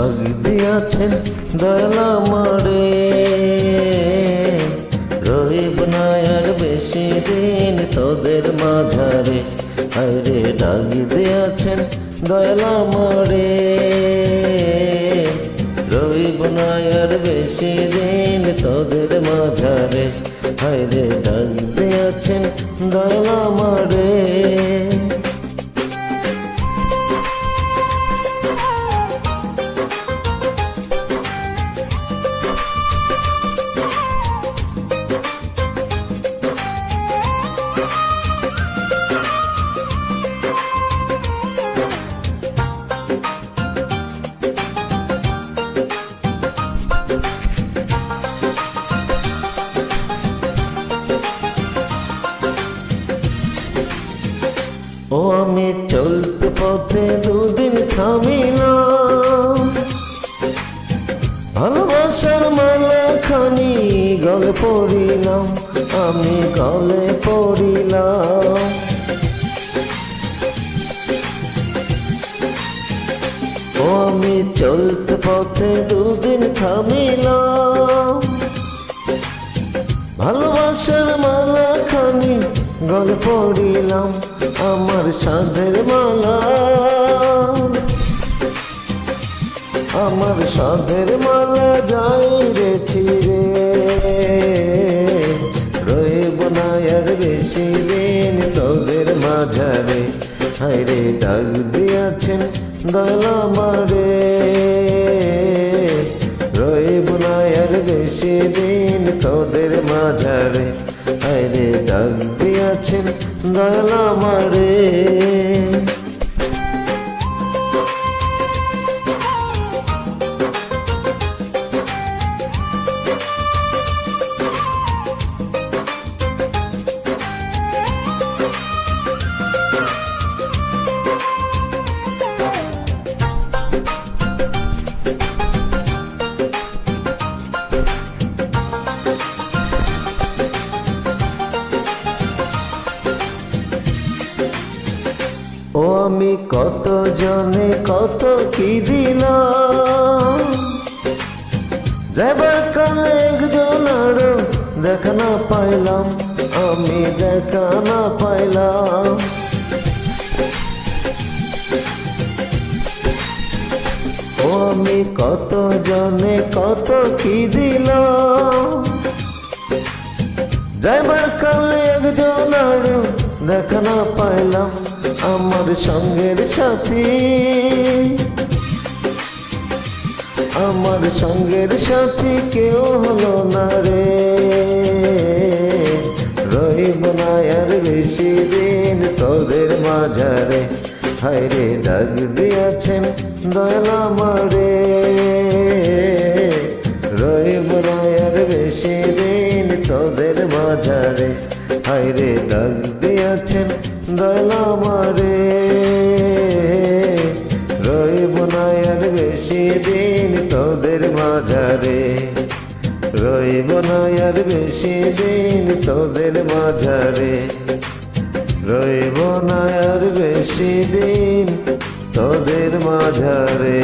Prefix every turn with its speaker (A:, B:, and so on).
A: ডাক দিয়াছেন দয়াল আমারে, রহিব না আর বেশি দিন তোদের মাঝারে। হায়রে ডাক দিয়াছেন দয়াল আমারে, রহিব না আর বেশি দিন তোদের মাঝারে। হায়রে ডাক দিয়াছেন দয়াল আমারে। ও আমি চলতে পথে দুদিন থামিলাম, ভালোবাসার মালা খানি গলে পড়িলাম, আমি গলে পড়িলাম। ও আমি চলতে পথে দুদিন থামিলাম, ভালোবাসার মালা খানি গলে পড়িলাম, আমার সাধের মালা, আমার সাধের মালা যাই রে ছিড়ে, রহিব না আর বেশি দিন তোদের মাঝারে। হায়রে ডাক দিয়াছেন দয়াল আমারে, রহিব না আর বেশি দিন তোদের মাঝারে। হায়রে ডাক দিয়াছেন দয়াল আমারে। ও আমি কত জনে কত কি দিলাম, যাবার কালে একজন আরো দেখা না পাইলাম, আমি দেখা না পাইলাম। ও আমি কত জনে কত কি দিলাম, যাবার কালে একজন আরো দেখা না পাইলাম, আমার সঙ্গের সাথী, আমার সঙ্গের সাথী কেউ হলো না রে, রহিব না আর বেশি দিন তোদের মাঝারে। হায়রে ডাক দিয়াছেন দয়াল আমারে, রহিব না আর বেশি দিন তোদের মাঝারে। হায়রে ডাক দিয়াছেন দয়াল আমারে, রহিব না আর বেশি দিন তোদের মাঝারে, রহিব না আর বেশি দিন তোদের মাঝারে, রহিব না আর বেশি দিন তোদের মাঝারে।